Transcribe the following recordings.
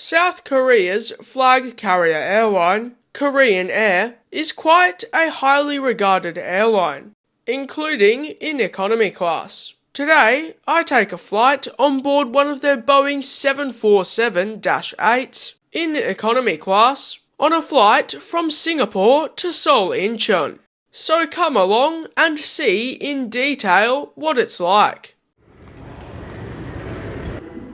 South Korea's flag carrier airline, Korean Air, is quite a highly regarded airline, including in economy class. Today, I take a flight on board one of their Boeing 747-8s in economy class on a flight from Singapore to Seoul, Incheon. So come along and see in detail what it's like.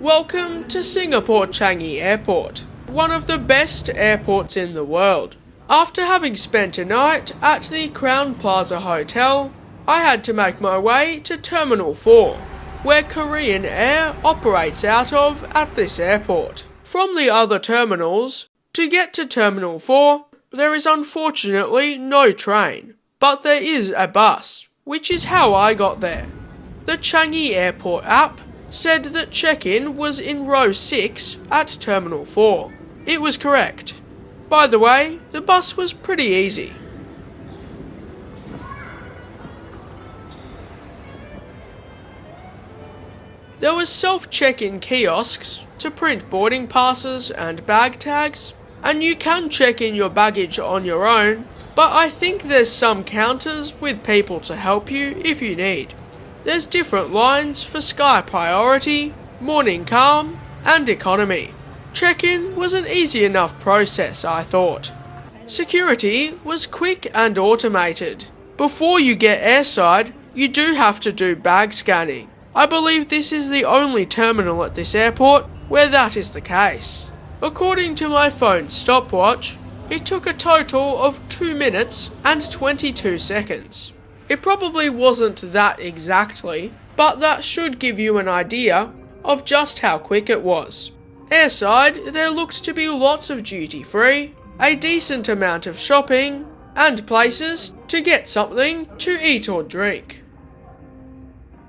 Welcome to Singapore Changi Airport, one of the best airports in the world. After having spent a night at the Crowne Plaza Hotel, I had to make my way to Terminal 4, where Korean Air operates out of at this airport. From the other terminals, to get to Terminal 4, there is unfortunately no train, but there is a bus, which is how I got there. The Changi Airport app said that check-in was in row 6 at Terminal 4. It was correct. By the way, the bus was pretty easy. There was self-check-in kiosks to print boarding passes and bag tags, and you can check in your baggage on your own, but I think there's some counters with people to help you if you need. There's different lines for Sky Priority, Morning Calm, and Economy. Check-in was an easy enough process, I thought. Security was quick and automated. Before you get airside, you do have to do bag scanning. I believe this is the only terminal at this airport where that is the case. According to my phone's stopwatch, it took a total of 2 minutes and 22 seconds. It probably wasn't that exactly, but that should give you an idea of just how quick it was. Airside, there looked to be lots of duty-free, a decent amount of shopping, and places to get something to eat or drink.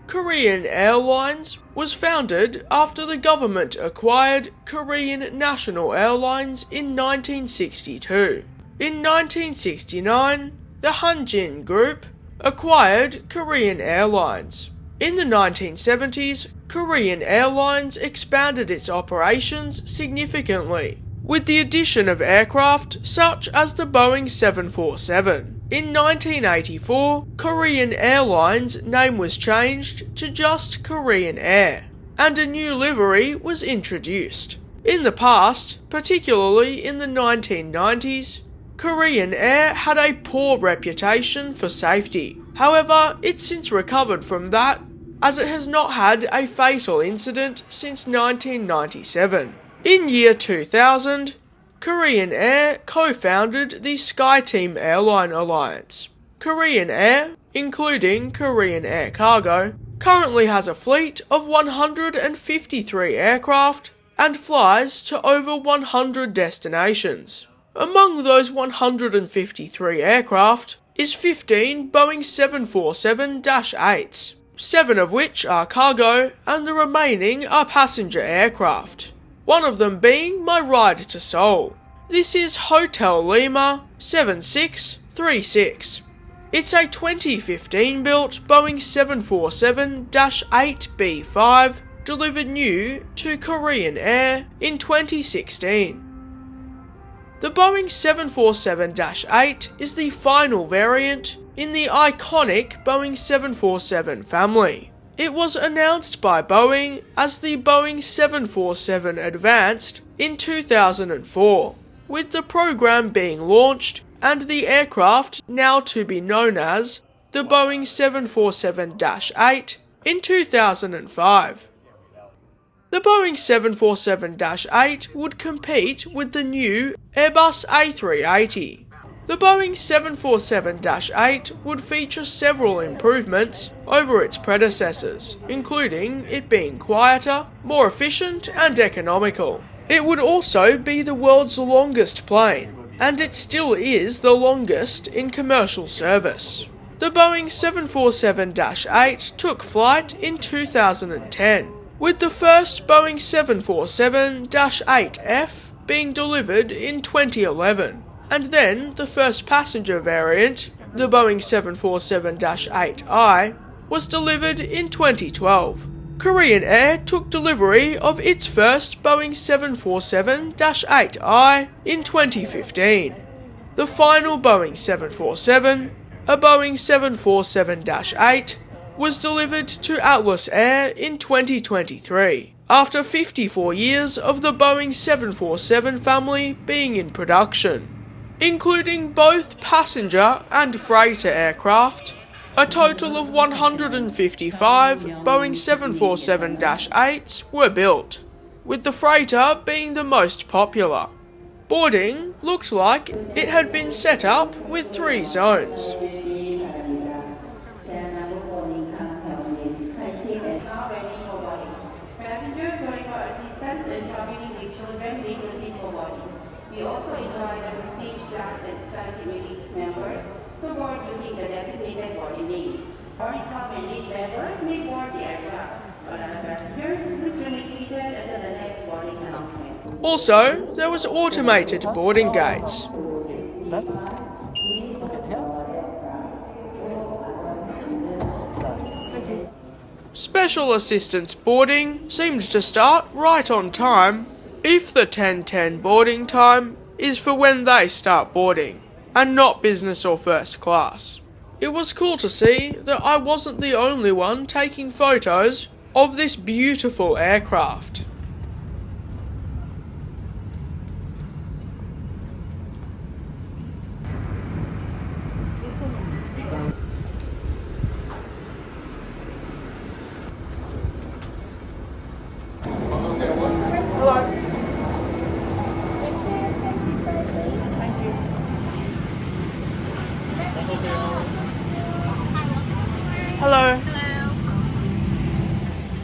Korean Airlines was founded after the government acquired Korean National Airlines in 1962. In 1969, the Hanjin Group acquired Korean Airlines. In the 1970s, Korean Airlines expanded its operations significantly, with the addition of aircraft such as the Boeing 747. In 1984, Korean Airlines' name was changed to just Korean Air, and a new livery was introduced. In the past, particularly in the 1990s, Korean Air had a poor reputation for safety. However, it's since recovered from that, as it has not had a fatal incident since 1997. In year 2000, Korean Air co-founded the SkyTeam Airline Alliance. Korean Air, including Korean Air Cargo, currently has a fleet of 153 aircraft and flies to over 100 destinations. Among those 153 aircraft is 15 Boeing 747-8s, 7 of which are cargo and the remaining are passenger aircraft. One of them being my ride to Seoul. This is Hotel Lima 7636. It's a 2015 built Boeing 747-8B5 delivered new to Korean Air in 2016. The Boeing 747-8 is the final variant in the iconic Boeing 747 family. It was announced by Boeing as the Boeing 747 Advanced in 2004, with the program being launched and the aircraft now to be known as the Boeing 747-8 in 2005. The Boeing 747-8 would compete with the new Airbus A380. The Boeing 747-8 would feature several improvements over its predecessors, including it being quieter, more efficient and economical. It would also be the world's longest plane, and it still is the longest in commercial service. The Boeing 747-8 took flight in 2010, with the first Boeing 747-8F being delivered in 2011, and then the first passenger variant, the Boeing 747-8I, was delivered in 2012. Korean Air took delivery of its first Boeing 747-8I in 2015. The final Boeing 747, a Boeing 747-8, was delivered to Atlas Air in 2023, after 54 years of the Boeing 747 family being in production, including both passenger and freighter aircraft. A total of 155 Boeing 747-8s were built, with the freighter being the most popular. Boarding looked like it had been set up with 3 zones. We also invite the stage class and study members to board using the designated boarding name. Boarding club and lead members may board the aircraft, but other passengers must remain seated until the next boarding announcement. Also, there was automated boarding gates. Special assistance boarding seemed to start right on time, if the 10:10 boarding time is for when they start boarding, and not business or first class. It was cool to see that I wasn't the only one taking photos of this beautiful aircraft. Hello.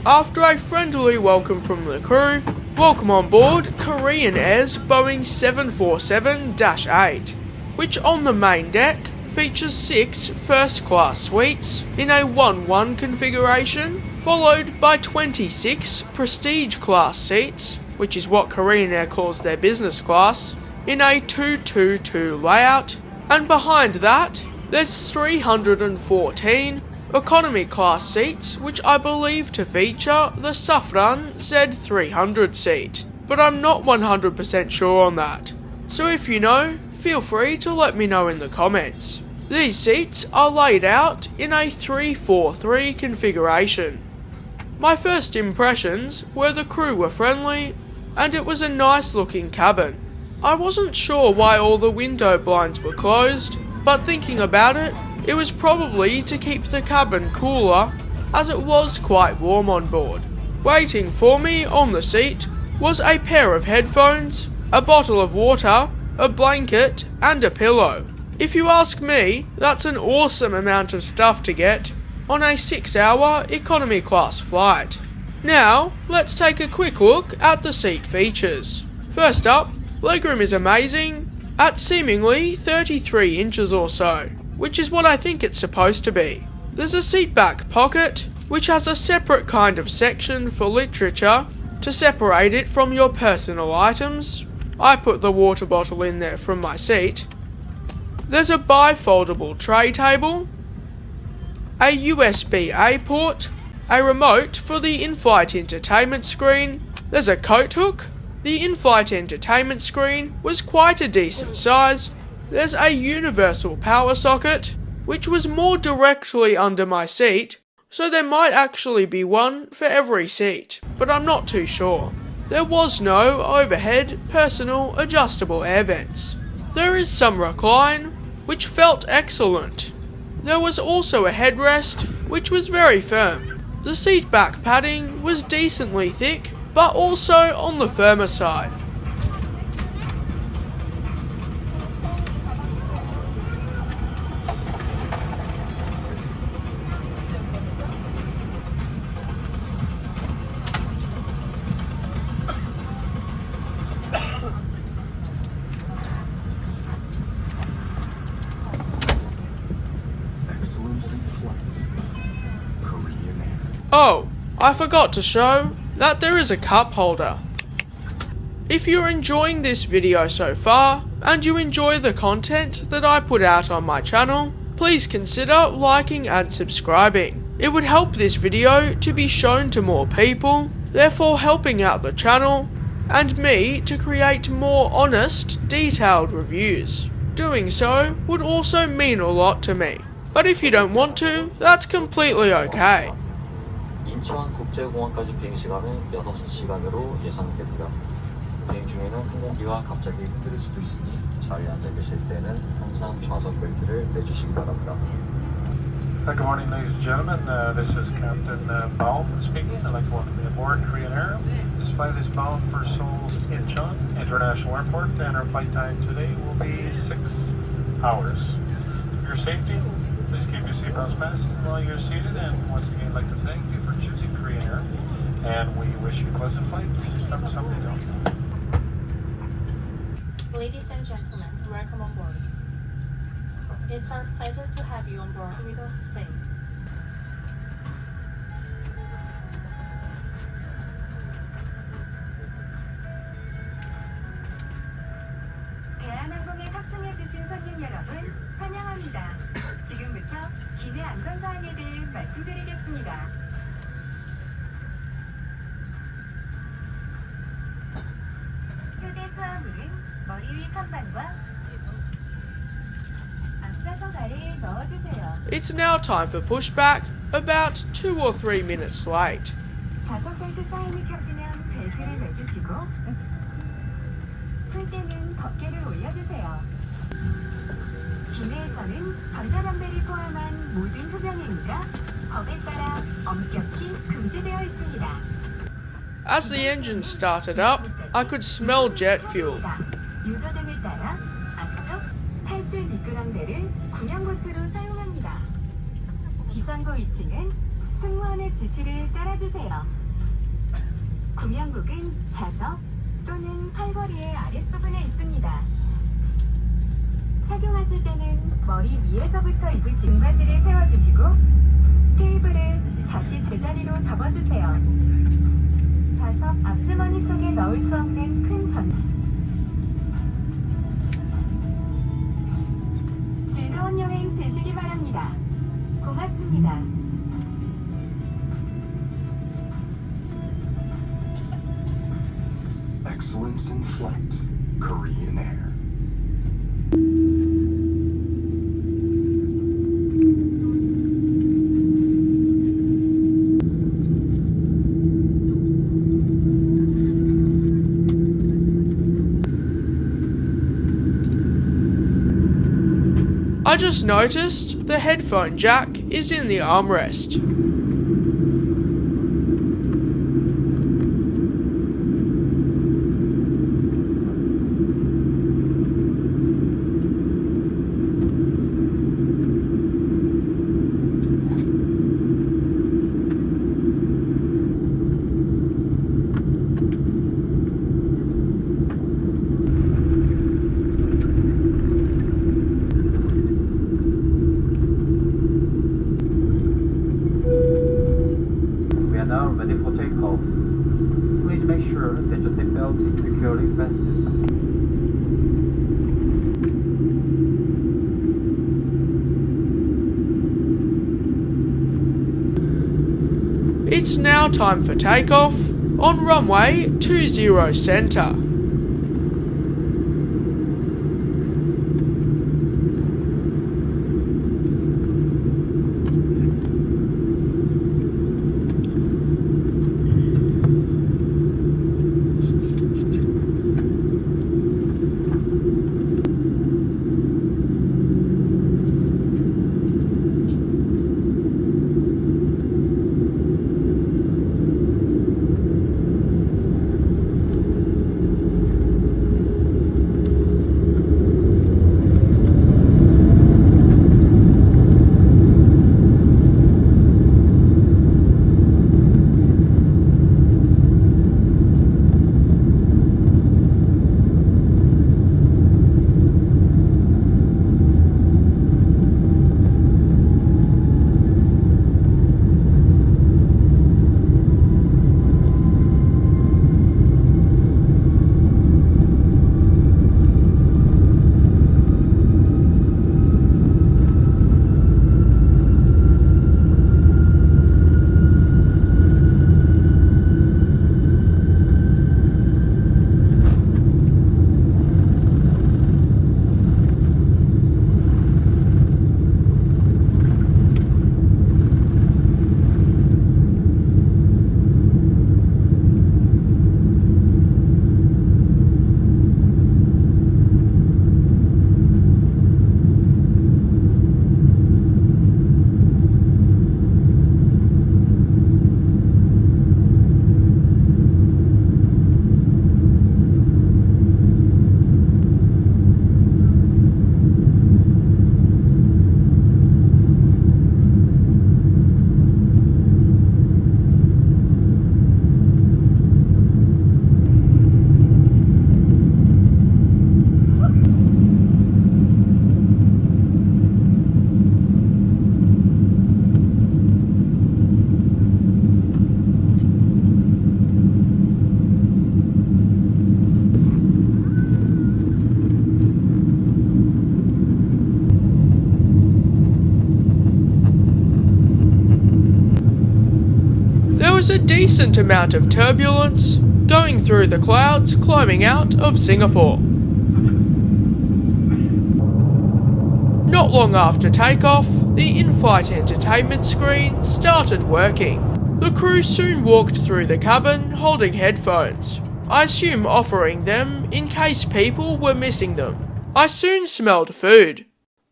After a friendly welcome from the crew, welcome on board Korean Air's Boeing 747-8, which on the main deck features 6 first-class suites in a 1-1 configuration, followed by 26 prestige class seats, which is what Korean Air calls their business class, in a 2-2-2 layout, and behind that, there's 314 economy class seats, which I believe to feature the Safran Z300 seat, but I'm not 100% sure on that. So if you know, feel free to let me know in the comments. These seats are laid out in a 3-4-3 configuration. My first impressions were the crew were friendly, and it was a nice looking cabin. I wasn't sure why all the window blinds were closed, but thinking about it, it was probably to keep the cabin cooler, as it was quite warm on board. Waiting for me on the seat was a pair of headphones, a bottle of water, a blanket, and a pillow. If you ask me, that's an awesome amount of stuff to get on a 6-hour economy class flight. Now, let's take a quick look at the seat features. First up, legroom is amazing, at seemingly 33 inches or so, which is what I think it's supposed to be. There's a seat back pocket, which has a separate kind of section for literature to separate it from your personal items. I put the water bottle in there from my seat. There's a bifoldable tray table, a USB-A port, a remote for the Inflight Entertainment screen, there's a coat hook. The Inflight Entertainment screen was quite a decent size. There's a universal power socket, which was more directly under my seat, so there might actually be one for every seat, but I'm not too sure. There was no overhead personal adjustable air vents. There is some recline, which felt excellent. There was also a headrest, which was very firm. The seat back padding was decently thick, but also on the firmer side. Oh, I forgot to show that there is a cup holder. If you're enjoying this video so far, and you enjoy the content that I put out on my channel, please consider liking and subscribing. It would help this video to be shown to more people, therefore helping out the channel, and me to create more honest, detailed reviews. Doing so would also mean a lot to me. But if you don't want to, that's completely okay. 인천 국제공항까지 비행 시간은 6시간으로 예상됩니다. 비행 중에는 항공기가 갑자기 흔들릴 수도 있으니 자리에 앉아 계실 때는 항상 좌석 벨트를 매주시기 바랍니다. Good morning, ladies and gentlemen. This is Captain Baum speaking. I'd like to welcome you aboard Korean Air. This flight is bound for Seoul's Incheon International Airport, and our flight time today will be 6 hours. For your safety, please keep your seatbelts fastened while you're seated, and once again, I'd like to thank you for choosing Korean Air, and we wish you a pleasant flight. Have something else. Ladies and gentlemen, welcome on board. It's our pleasure to have you on board with us today. 대한항공에 탑승해주신 손님 여러분, 환영합니다. 지금부터 기내 안전사항에 대해 말씀드리겠습니다. 휴대 수화물은 머리 위 선반과 앞좌석 아래에 넣어주세요. It's now time for pushback, about 2 or 3 minutes late. 좌석 벨트 사인이 켜지면 벨트를 매주시고 풀 때는 덮개를 올려주세요. 기내에서는 전자담배를 포함한 모든 흡연 행위가 법에 따라 엄격히 금지되어 있습니다. As the engine started up, I could smell jet fuel. 유도등을 따라 앞쪽 탈출 미끄럼대를 구명보트로 사용합니다. 비상구 위치는 승무원의 지시를 따라주세요. 구명복은 좌석 또는 팔걸이의 아랫부분에 있습니다. 착용하실 때는 머리 위에서부터 입으신 등받이를 세워주시고 테이블을 다시 제자리로 접어주세요. 좌석 앞주머니 속에 넣을 수 없는 큰 즐거운 여행 되시기 바랍니다. 고맙습니다. Excellence in flight, Korean Air. I just noticed the headphone jack is in the armrest. Now ready for takeoff. Please make sure that your seatbelt is securely fastened. It's now time for takeoff on runway 20 center. was a decent amount of turbulence going through the clouds climbing out of Singapore. Not long after takeoff, the in-flight entertainment screen started working. The crew soon walked through the cabin holding headphones, I assume offering them in case people were missing them. I soon smelled food.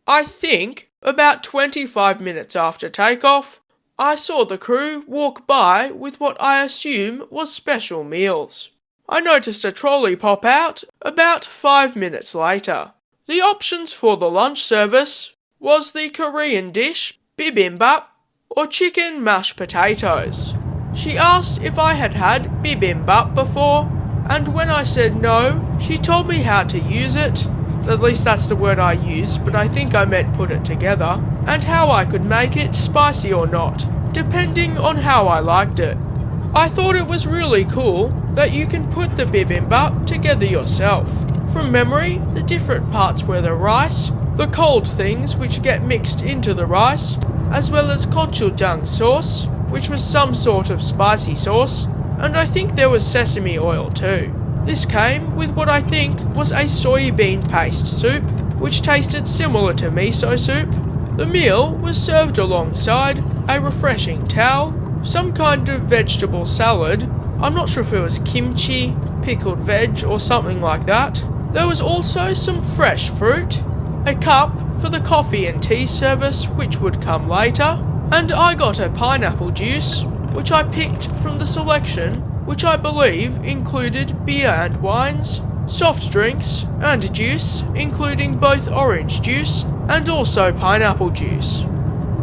I think about 25 minutes after takeoff, I saw the crew walk by with what I assume was special meals. I noticed a trolley pop out about 5 minutes later. The options for the lunch service was the Korean dish bibimbap or chicken mashed potatoes. She asked if I had had bibimbap before, and when I said no, she told me how to use it, at least that's the word I used, but I think I meant put it together, and how I could make it spicy or not, depending on how I liked it. I thought it was really cool that you can put the bibimbap together yourself. From memory, the different parts were the rice, the cold things which get mixed into the rice, as well as gochujang sauce, which was some sort of spicy sauce, and I think there was sesame oil too. This came with what I think was a soybean paste soup, which tasted similar to miso soup. The meal was served alongside a refreshing towel, some kind of vegetable salad, I'm not sure if it was kimchi, pickled veg or something like that. There was also some fresh fruit, a cup for the coffee and tea service which would come later, and I got a pineapple juice, which I picked from the selection, which I believe included beer and wines, soft drinks, and juice, including both orange juice and also pineapple juice.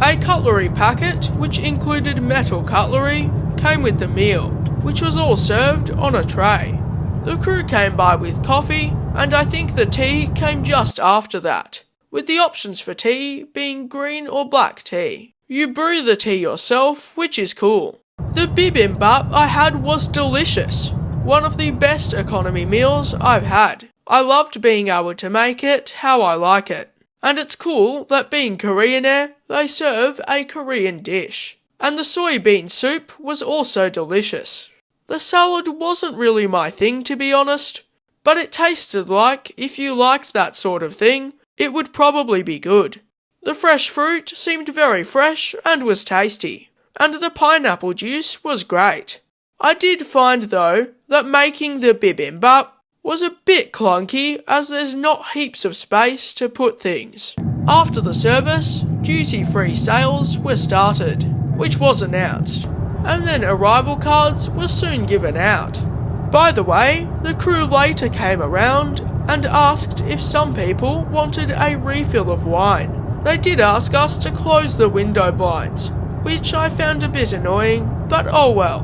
A cutlery packet, which included metal cutlery, came with the meal, which was all served on a tray. The crew came by with coffee, and I think the tea came just after that, with the options for tea being green or black tea. You brew the tea yourself, which is cool. The bibimbap I had was delicious, one of the best economy meals I've had. I loved being able to make it how I like it. And it's cool that being Korean Air, they serve a Korean dish. And the soybean soup was also delicious. The salad wasn't really my thing, to be honest, but it tasted like if you liked that sort of thing, it would probably be good. The fresh fruit seemed very fresh and was tasty, and the pineapple juice was great. I did find though that making the bibimbap was a bit clunky as there's not heaps of space to put things. After the service, duty-free sales were started, which was announced, and then arrival cards were soon given out. By the way, the crew later came around and asked if some people wanted a refill of wine. They did ask us to close the window blinds, which I found a bit annoying, but oh well.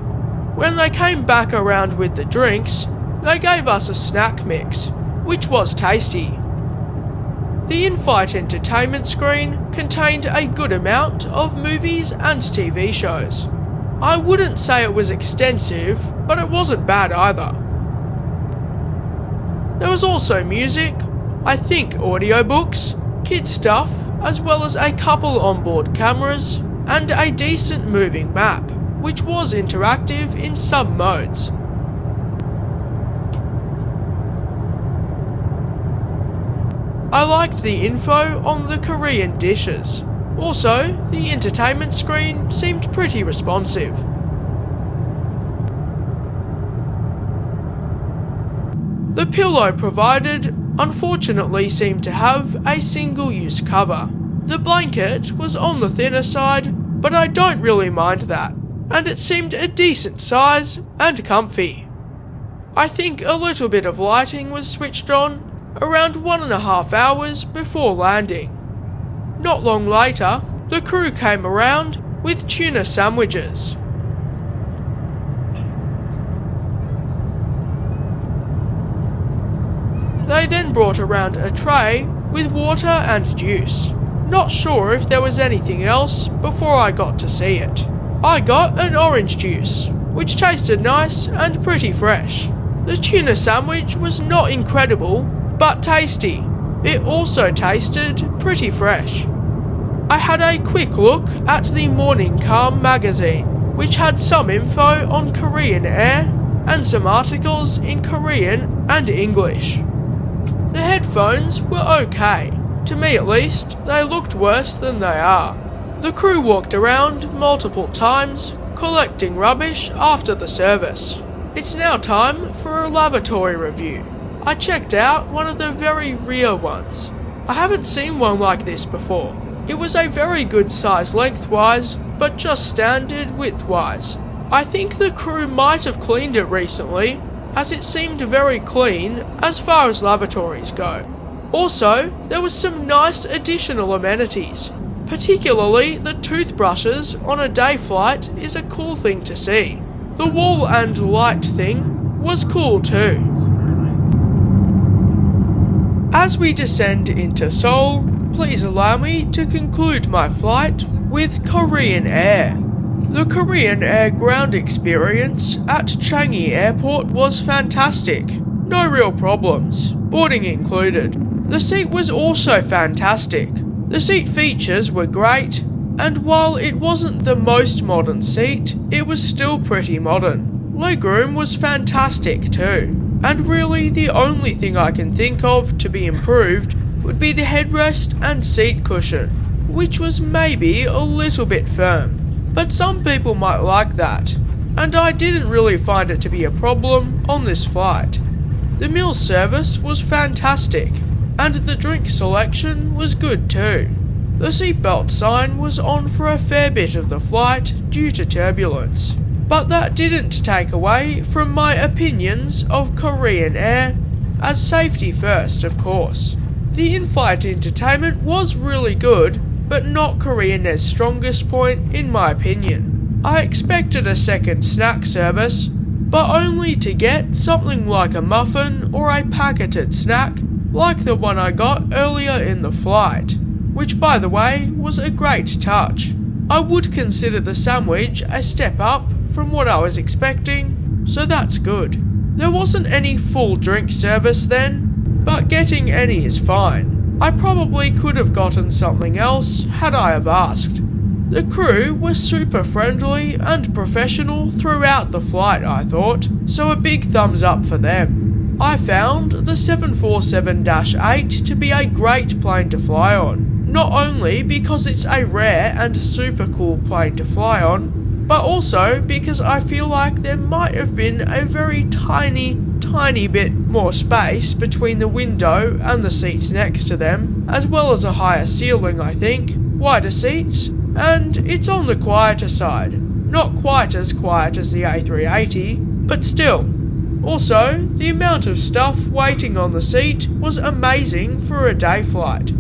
When they came back around with the drinks, they gave us a snack mix, which was tasty. The in-flight entertainment screen contained a good amount of movies and TV shows. I wouldn't say it was extensive, but it wasn't bad either. There was also music, I think audiobooks, kid stuff, as well as a couple onboard cameras, and a decent moving map, which was interactive in some modes. I liked the info on the Korean dishes. Also, the entertainment screen seemed pretty responsive. The pillow provided unfortunately seemed to have a single-use cover. The blanket was on the thinner side, but I don't really mind that, and it seemed a decent size and comfy. I think a little bit of lighting was switched on around 1.5 hours before landing. Not long later, the crew came around with tuna sandwiches. They then brought around a tray with water and juice. Not sure if there was anything else before I got to see it. I got an orange juice, which tasted nice and pretty fresh. The tuna sandwich was not incredible, but tasty. It also tasted pretty fresh. I had a quick look at the Morning Calm magazine, which had some info on Korean Air and some articles in Korean and English. The headphones were okay. To me at least, they looked worse than they are. The crew walked around multiple times, collecting rubbish after the service. It's now time for a lavatory review. I checked out one of the very rear ones. I haven't seen one like this before. It was a very good size lengthwise, but just standard widthwise. I think the crew might have cleaned it recently, as it seemed very clean as far as lavatories go. Also, there was some nice additional amenities. Particularly the toothbrushes on a day flight is a cool thing to see. The wall and light thing was cool too. As we descend into Seoul, please allow me to conclude my flight with Korean Air. The Korean Air ground experience at Changi Airport was fantastic. No real problems, boarding included. The seat was also fantastic. The seat features were great, and while it wasn't the most modern seat, it was still pretty modern. Legroom was fantastic too, and really the only thing I can think of to be improved would be the headrest and seat cushion, which was maybe a little bit firm. But some people might like that, and I didn't really find it to be a problem on this flight. The meal service was fantastic, and the drink selection was good too. The seatbelt sign was on for a fair bit of the flight due to turbulence, but that didn't take away from my opinions of Korean Air, as safety first of course. The in-flight entertainment was really good, but not Korean Air's strongest point in my opinion. I expected a second snack service, but only to get something like a muffin or a packeted snack like the one I got earlier in the flight, which by the way was a great touch. I would consider the sandwich a step up from what I was expecting, so that's good. There wasn't any full drink service then, but getting any is fine. I probably could have gotten something else had I have asked. The crew was super friendly and professional throughout the flight, I thought, so a big thumbs up for them. I found the 747-8 to be a great plane to fly on, not only because it's a rare and super cool plane to fly on, but also because I feel like there might have been a very tiny bit more space between the window and the seats next to them, as well as a higher ceiling I think, wider seats, and it's on the quieter side. Not quite as quiet as the A380, but still. Also, the amount of stuff waiting on the seat was amazing for a day flight.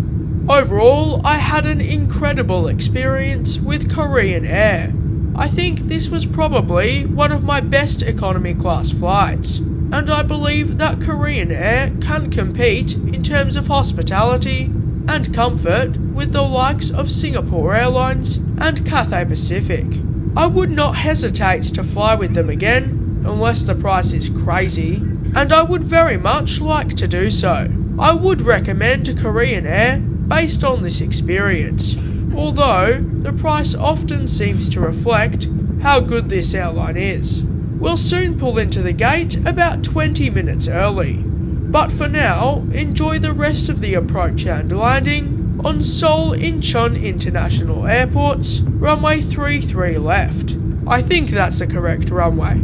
Overall, I had an incredible experience with Korean Air. I think this was probably one of my best economy class flights, and I believe that Korean Air can compete in terms of hospitality and comfort with the likes of Singapore Airlines and Cathay Pacific. I would not hesitate to fly with them again, unless the price is crazy, and I would very much like to do so. I would recommend Korean Air based on this experience, although the price often seems to reflect how good this airline is. We'll soon pull into the gate about 20 minutes early, but for now, enjoy the rest of the approach and landing on Seoul Incheon International Airport's runway 33 left. I think that's the correct runway.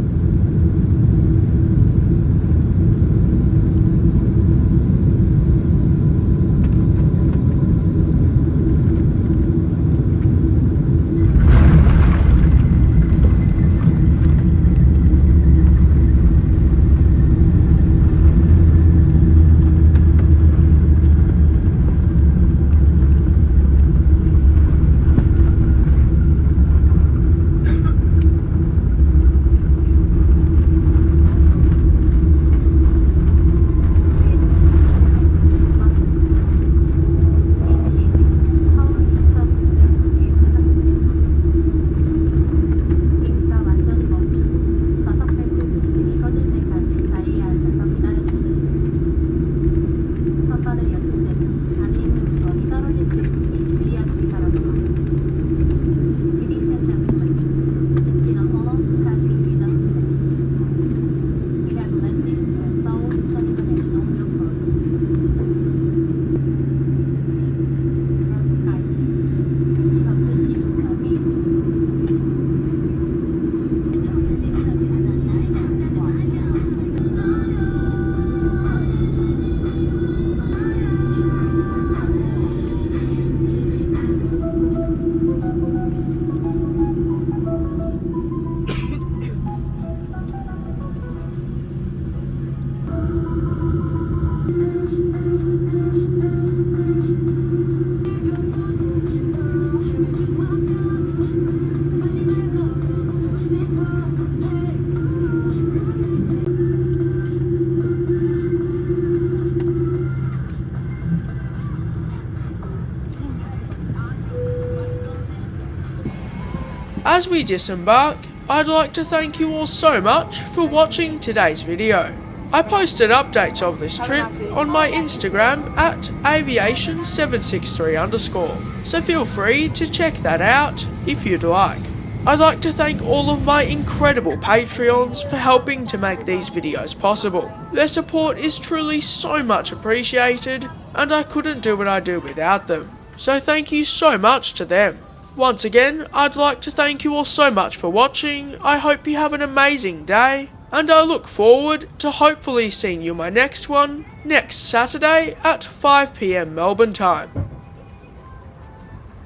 As we disembark, I'd like to thank you all so much for watching today's video. I posted updates of this trip on my Instagram at aviation763_, so feel free to check that out if you'd like. I'd like to thank all of my incredible Patreons for helping to make these videos possible. Their support is truly so much appreciated, and I couldn't do what I do without them, so thank you so much to them. Once again, I'd like to thank you all so much for watching. I hope you have an amazing day, and I look forward to hopefully seeing you in my next one next Saturday at 5 PM Melbourne time.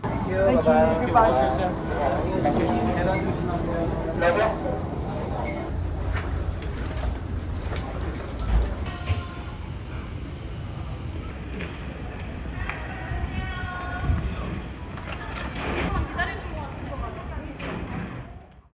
Thank you. Bye.